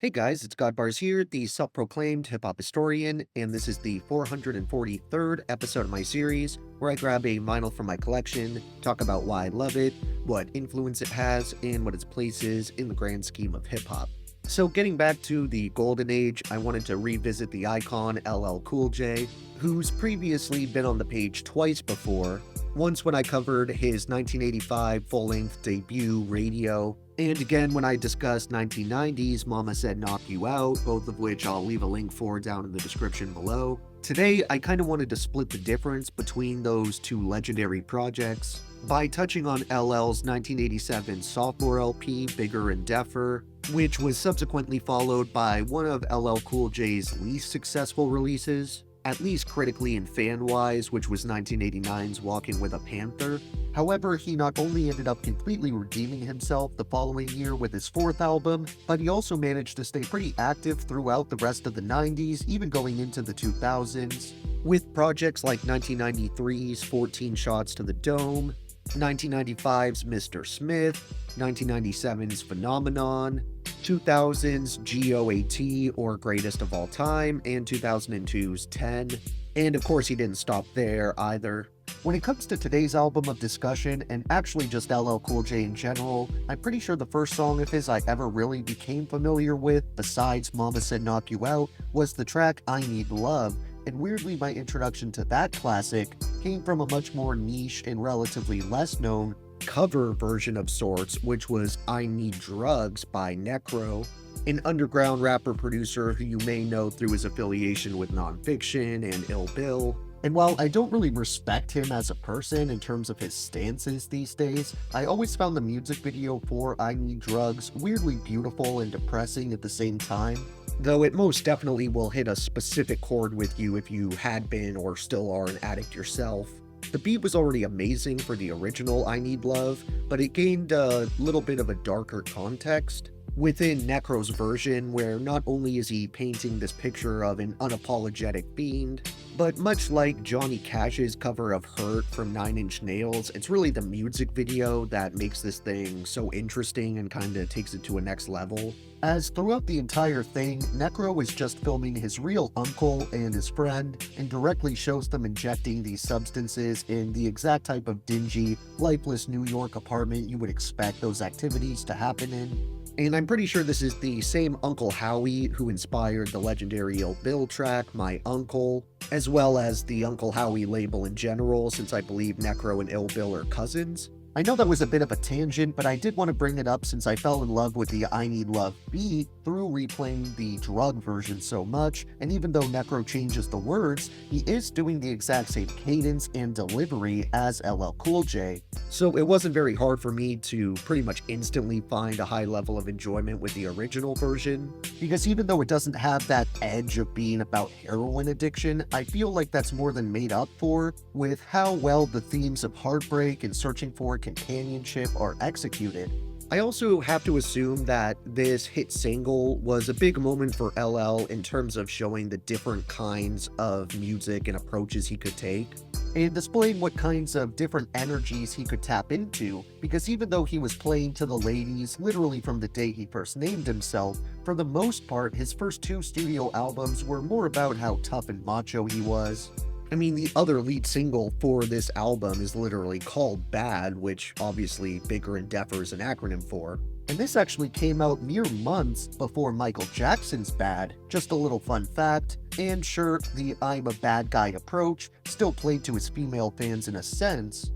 Hey guys, it's Godbars here, the self-proclaimed hip-hop historian, and this is the 443rd episode of my series, where I grab a vinyl from my collection, talk about why I love it, what influence it has, and what its place is in the grand scheme of hip-hop. So getting back to the golden age, I wanted to revisit the icon LL Cool J, who's previously been on the page twice before, once when I covered his 1985 full-length debut, Radio, and again when I discussed 1990's Mama Said Knock You Out, both of which I'll leave a link for down in the description below. Today, I kinda wanted to split the difference between those two legendary projects by touching on LL's 1987 sophomore LP, Bigger and Deffer, which was subsequently followed by one of LL Cool J's least successful releases, at least critically and fan-wise, which was 1989's Walking with a Panther. However, he not only ended up completely redeeming himself the following year with his fourth album, but he also managed to stay pretty active throughout the rest of the 90s, even going into the 2000s, with projects like 1993's 14 Shots to the Dome, 1995's Mr. Smith, 1997's Phenomenon, 2000's GOAT, or Greatest of All Time, and 2002's 10. And of course, he didn't stop there either. When it comes to today's album of discussion, and actually just LL Cool J in general, I'm pretty sure the first song of his I ever really became familiar with, besides Mama Said Knock You Out, was the track I Need Love, and weirdly my introduction to that classic came from a much more niche and relatively less known cover version of sorts, which was I Need Drugs by Necro, an underground rapper-producer who you may know through his affiliation with Nonfiction and Ill Bill. And while I don't really respect him as a person in terms of his stances these days, I always found the music video for I Need Drugs weirdly beautiful and depressing at the same time, though it most definitely will hit a specific chord with you if you had been or still are an addict yourself. The beat was already amazing for the original I Need Love, but it gained a little bit of a darker context within Necro's version, where not only is he painting this picture of an unapologetic fiend, but much like Johnny Cash's cover of Hurt from Nine Inch Nails, it's really the music video that makes this thing so interesting and kinda takes it to a next level. As throughout the entire thing, Necro is just filming his real uncle and his friend, and directly shows them injecting these substances in the exact type of dingy, lifeless New York apartment you would expect those activities to happen in. And I'm pretty sure this is the same Uncle Howie who inspired the legendary Ill Bill track, My Uncle, as well as the Uncle Howie label in general, since I believe Necro and Ill Bill are cousins. I know that was a bit of a tangent, but I did want to bring it up since I fell in love with the I Need Love beat through replaying the drug version so much, and even though Necro changes the words, he is doing the exact same cadence and delivery as LL Cool J. So it wasn't very hard for me to pretty much instantly find a high level of enjoyment with the original version, because even though it doesn't have that edge of being about heroin addiction, I feel like that's more than made up for with how well the themes of heartbreak and searching for companionship are executed. I also have to assume that this hit single was a big moment for LL in terms of showing the different kinds of music and approaches he could take, and displaying what kinds of different energies he could tap into, because even though he was playing to the ladies literally from the day he first named himself, for the most part his first two studio albums were more about how tough and macho he was. I mean, the other lead single for this album is literally called Bad, which obviously Bigger and Deffer is an acronym for. And this actually came out mere months before Michael Jackson's Bad, just a little fun fact. And sure, the I'm a bad guy approach still played to his female fans in a sense,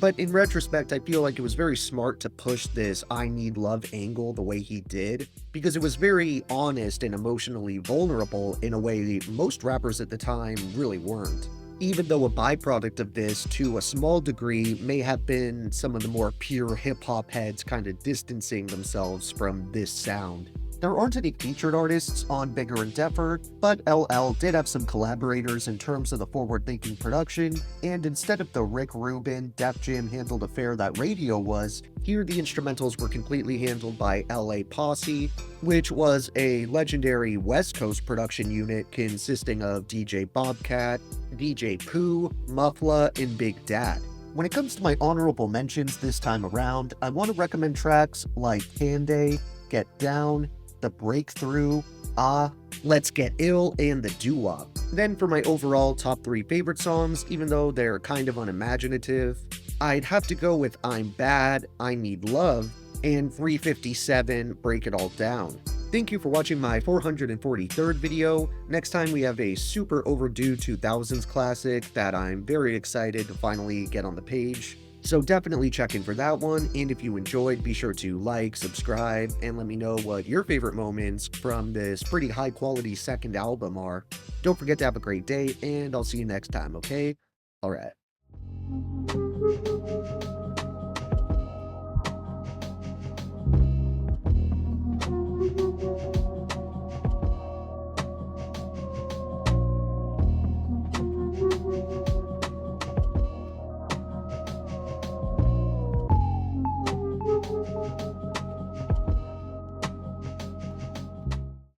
but in retrospect, I feel like it was very smart to push this I Need Love angle the way he did, because it was very honest and emotionally vulnerable in a way most rappers at the time really weren't. Even though a byproduct of this, to a small degree, may have been some of the more pure hip-hop heads kind of distancing themselves from this sound. There aren't any featured artists on Bigger and Deffer, but LL did have some collaborators in terms of the forward-thinking production, and instead of the Rick Rubin, Def Jam handled affair that Radio was, here the instrumentals were completely handled by LA Posse, which was a legendary West Coast production unit consisting of DJ Bobcat, DJ Pooh, Muffla, and Big Dad. When it comes to my honorable mentions this time around, I want to recommend tracks like Cande, Get Down, The Breakthrough, Ah, Let's Get Ill, and The Doo-Wop. Then for my overall top 3 favorite songs, even though they're kind of unimaginative, I'd have to go with I'm Bad, I Need Love, and 357 Break It All Down. Thank you for watching my 443rd video. Next time we have a super overdue 2000s classic that I'm very excited to finally get on the page. So definitely check in for that one, and if you enjoyed, be sure to like, subscribe, and let me know what your favorite moments from this pretty high quality second album are. Don't forget to have a great day, and I'll see you next time, okay? Alright.